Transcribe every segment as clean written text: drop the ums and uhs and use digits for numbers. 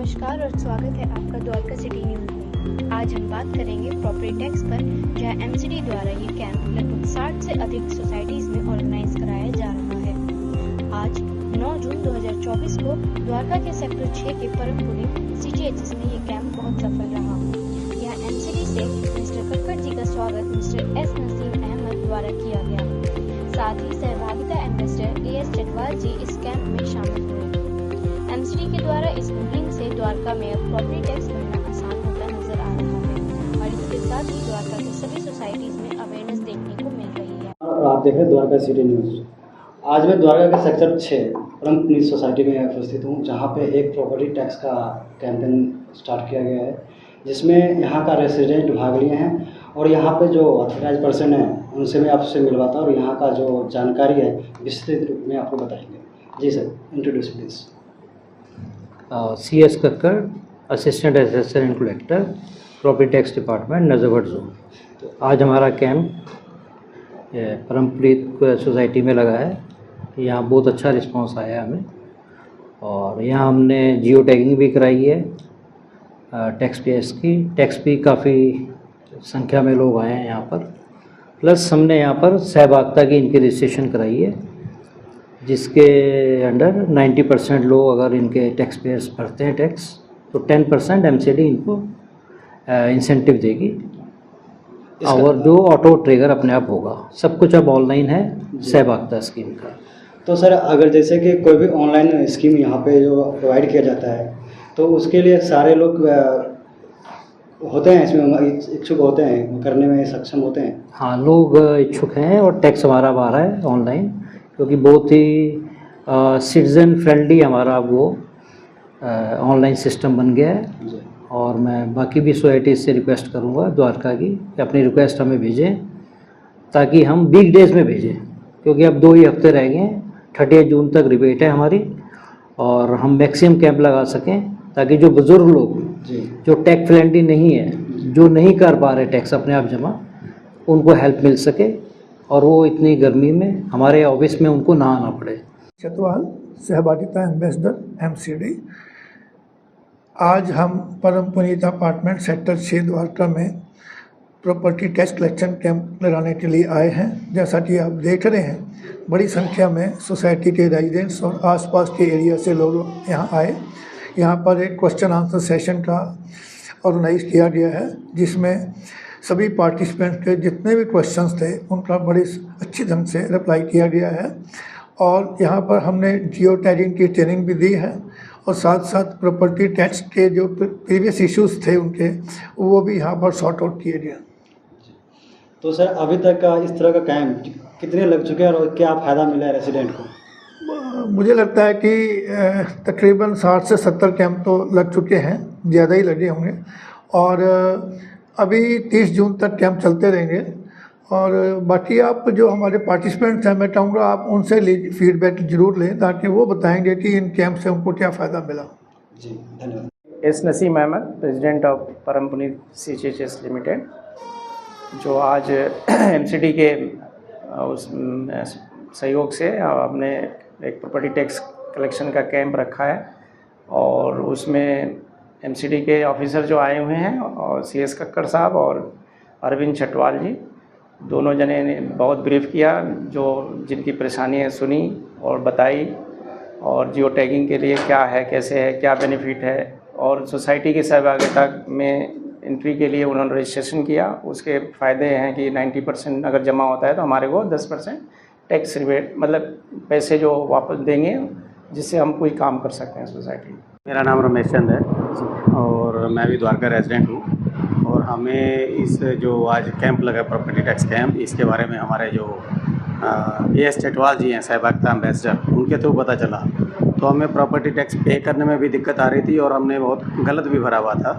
नमस्कार और स्वागत है आपका द्वारका सिटी न्यूज में। आज हम बात करेंगे प्रॉपर्टी टैक्स पर, जहां एमसीडी द्वारा ये कैंप लगभग 60 से अधिक सोसाइटीज में ऑर्गेनाइज कराया जा रहा है। आज 9 जून 2024 को द्वारका के सेक्टर 6 के परमपुरी सीटीएचएस में ये कैंप बहुत सफल रहा। यहाँ एमसीडी से मिस्टर कक्कड़ जी का स्वागत मिस्टर एस नसीम अहमद द्वारा किया गया। साथ ही सहभागिता एम्बेसडर एएस चटवाल जी इस कैंप में शामिल हुए। एमसीडी के द्वारा इस मुहिम से द्वारका में अब प्रॉपर्टी टैक्स भरना आसान होता नजर आ रहा है और इसके साथ ही द्वारका के सभी सोसाइटीज में अवेयरनेस देखने को मिल रही है। और आप देख रहे हैं द्वारका सिटी न्यूज़। आज मैं द्वारका के सेक्टर 6 परमपुरी सोसाइटी में उपस्थित हूँ, जहाँ पे एक प्रॉपर्टी टैक्स का कैंपेन स्टार्ट किया गया है, जिसमें यहाँ का रेसिडेंट भाग लिए हैं और यहाँ पे जो ऑथराइज पर्सन है उनसे मैं आपसे मिलवाता और यहाँ का जो जानकारी है विस्तृत रूप में आपको बताएंगे। जी sir, introduce please. CS Kakkar, assistant assessor and collector, property tax department, Najafgarh zone. तो आज हमारा कैंप परमपुरी सोसाइटी में लगा है। यहाँ बहुत अच्छा रिस्पांस आया हमें और यहाँ हमने जियो टैगिंग भी कराई है टैक्स पेयर्स की। टैक्स भी काफ़ी संख्या में लोग आए हैं यहाँ पर। प्लस हमने यहाँ पर सहभागिता की इनकी रजिस्ट्रेशन कराई है, जिसके अंडर 90% लोग अगर इनके टैक्स पेयर्स भरते हैं टैक्स, तो 10% एमसीडी इनको इंसेंटिव देगी और जो ऑटो ट्रिगर अपने आप होगा। सब कुछ अब ऑनलाइन है सहभागिता स्कीम का। तो सर, अगर जैसे कि कोई भी ऑनलाइन स्कीम यहाँ पे जो प्रोवाइड किया जाता है, तो उसके लिए सारे लोग होते हैं, इसमें इच्छुक होते हैं, करने में सक्षम होते हैं? हाँ, लोग इच्छुक हैं और टैक्स हमारा आ रहा है ऑनलाइन, क्योंकि बहुत ही सिटीज़न फ्रेंडली हमारा वो ऑनलाइन सिस्टम बन गया है। और मैं बाकी भी सोसाइटीज़ से रिक्वेस्ट करूँगा द्वारका की कि अपनी रिक्वेस्ट हमें भेजें, ताकि हम वीक डेज़ में भेजें, क्योंकि अब 2 ही हफ्ते रह गए हैं। 30 जून तक रिबेट है हमारी और हम मैक्सिमम कैंप लगा सकें, ताकि जो बुज़ुर्ग लोग जो टैक्स फ्रेंडली नहीं है, जो नहीं कर पा रहे टैक्स अपने आप जमा, उनको हेल्प मिल सके और वो इतनी गर्मी में हमारे ऑफिस में उनको ना आना पड़े। चटवाल, सहभागिता एम्बेसडर एमसीडी। आज हम परमपुरी अपार्टमेंट सेक्टर 6 द्वारका में प्रॉपर्टी टैक्स कलेक्शन कैंप लगाने के लिए आए हैं। जैसा कि आप देख रहे हैं, बड़ी संख्या में सोसाइटी के रेजिडेंट्स और आसपास के एरिया से लोग यहाँ आए। यहाँ पर एक क्वेश्चन आंसर सेशन का ऑर्गेनाइज किया गया है, जिसमें सभी पार्टिसिपेंट के जितने भी क्वेश्चंस थे उनका बड़ी अच्छी ढंग से रिप्लाई किया गया है। और यहाँ पर हमने जियो टैगिंग की ट्रेनिंग भी दी है और साथ साथ प्रॉपर्टी टैक्स के जो प्रीवियस इश्यूज थे उनके, वो भी यहाँ पर सॉर्ट आउट किए गए। तो सर, अभी तक का इस तरह का कैंप कितने लग चुके हैं और क्या फ़ायदा मिला है रेसिडेंट को? मुझे लगता है कि तकरीबन 60 से 70 कैंप तो लग चुके हैं, ज़्यादा ही लगे होंगे। और अभी 30 जून तक कैंप चलते रहेंगे। और बाकी आप जो हमारे पार्टिसिपेंट्स हैं, मैं चाहूँगा आप उनसे फीडबैक ज़रूर लें, ताकि वो बताएंगे कि इन कैंप से उनको क्या फ़ायदा मिला। जी, धन्यवाद। S Naseem Ahmad, president of Parampuri CTHS limited, जो आज एमसीडी के उस सहयोग से हमने एक प्रॉपर्टी टैक्स कलेक्शन का कैंप रखा है और उसमें एमसीडी के ऑफिसर जो आए हुए हैं और CS कक्कड़ साहब और अरविंद चटवाल जी, दोनों जने ने बहुत ब्रीफ किया, जो जिनकी परेशानियाँ सुनी और बताई, और जियो टैगिंग के लिए क्या है, कैसे है, क्या बेनिफिट है, और सोसाइटी की सहभागिता में एंट्री के लिए उन्होंने रजिस्ट्रेशन किया। उसके फ़ायदे हैं कि 90% अगर जमा होता है तो हमारे को 10% टैक्स रिबेट, मतलब पैसे जो वापस देंगे, जिससे हम कोई काम कर सकते हैं सोसाइटी में। मेरा नाम रमेश चंद है और मैं भी द्वारका रेजिडेंट हूँ। और हमें इस जो आज कैंप लगा प्रॉपर्टी टैक्स कैंप, इसके बारे में हमारे जो एएस चटवाल जी हैं, सहभागिता एम्बेसडर, उनके थ्रू पता चला। तो हमें प्रॉपर्टी टैक्स पे करने में भी दिक्कत आ रही थी और हमने बहुत गलत भी भरा हुआ था।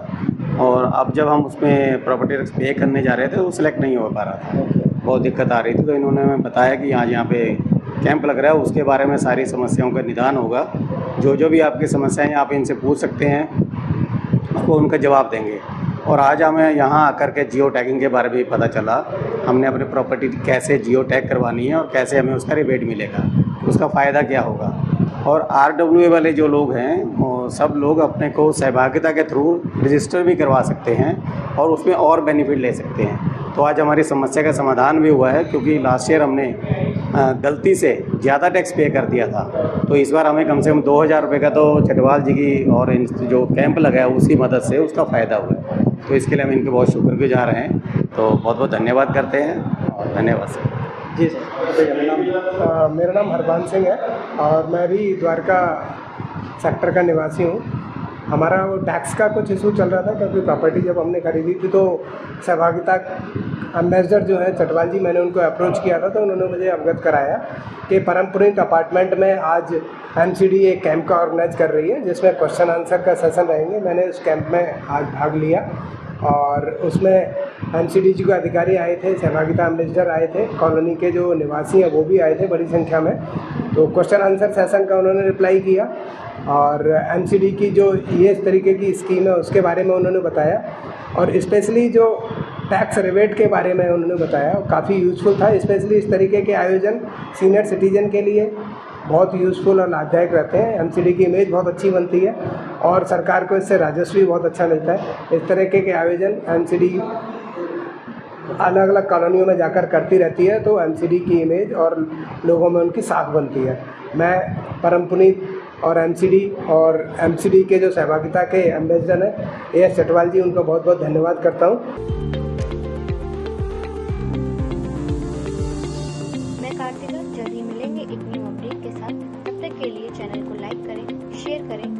और अब जब हम उसमें प्रॉपर्टी टैक्स पे करने जा रहे थे तो सिलेक्ट नहीं हो पा रहा था, बहुत दिक्कत आ रही थी। तो इन्होंने हमें बताया कि आज यहाँ पे कैंप लग रहा है, उसके बारे में सारी समस्याओं का निदान होगा। जो भी आपकी समस्याएं आप इनसे पूछ सकते हैं, आपको उनका जवाब देंगे। और आज हमें यहाँ आकर के जियो टैगिंग के बारे में भी पता चला। हमने अपनी प्रॉपर्टी कैसे जियो टैग करवानी है और कैसे हमें उसका रिबेट मिलेगा, उसका फ़ायदा क्या होगा। और RWA वाले जो लोग हैं सब लोग अपने को सहभागिता के थ्रू रजिस्टर भी करवा सकते हैं और उसमें और बेनिफिट ले सकते हैं। तो आज हमारी समस्या का समाधान भी हुआ है, क्योंकि लास्ट ईयर हमने गलती से ज़्यादा टैक्स पे कर दिया था, तो इस बार हमें कम से कम 2000 रुपये का तो चटवाल जी की और जो कैंप लगा है उसी मदद से उसका फ़ायदा हुआ है। तो इसके लिए हम इनके बहुत शुक्रगुजार हैं। तो बहुत बहुत धन्यवाद करते हैं और धन्यवाद सर। जी सर, मेरा नाम हरबान सिंह है और मैं भी द्वारका सेक्टर का निवासी हूँ। हमारा वो टैक्स का कुछ इशू चल रहा था, क्योंकि प्रॉपर्टी जब हमने खरीदी थी तो सहभागिता एम्बेसडर जो है चटवाल जी, मैंने उनको अप्रोच किया था तो उन्होंने मुझे अवगत कराया कि परम पुनीत अपार्टमेंट में आज एमसीडी एक कैंप का ऑर्गेनाइज कर रही है, जिसमें क्वेश्चन आंसर का सेशन रहेंगे। मैंने उस कैंप में आज भाग लिया और उसमें एमसीडी जी के अधिकारी आए थे, सहभागिता एम्बेसडर आए थे, कॉलोनी के जो निवासी हैं वो भी आए थे बड़ी संख्या में। तो क्वेश्चन आंसर सेशन का उन्होंने रिप्लाई किया और एमसीडी की जो ये इस तरीके की स्कीम है उसके बारे में उन्होंने बताया और स्पेशली जो टैक्स रिबेट के बारे में उन्होंने बताया, काफ़ी यूज़फुल था। स्पेशली इस तरीके के आयोजन सीनियर सिटीजन के लिए बहुत यूज़फुल और लाभदायक रहते हैं। एमसीडी की इमेज बहुत अच्छी बनती है और सरकार को इससे राजस्व भी बहुत अच्छा मिलता है। इस तरीके के आयोजन एमसीडी अलग अलग कॉलोनियों में जाकर करती रहती है, तो एमसीडी की इमेज और लोगों में उनकी साख बनती है। मैं परम पुनीत और एमसीडी के जो सहभागिता के एम्बेसडर हैं एएस चटवाल जी, उनका बहुत बहुत धन्यवाद करता हूँ। मैं कार्तिका, जल्दी मिलेंगे एक न्यू अपडेट के साथ। तब तक के लिए चैनल को लाइक करें, शेयर करें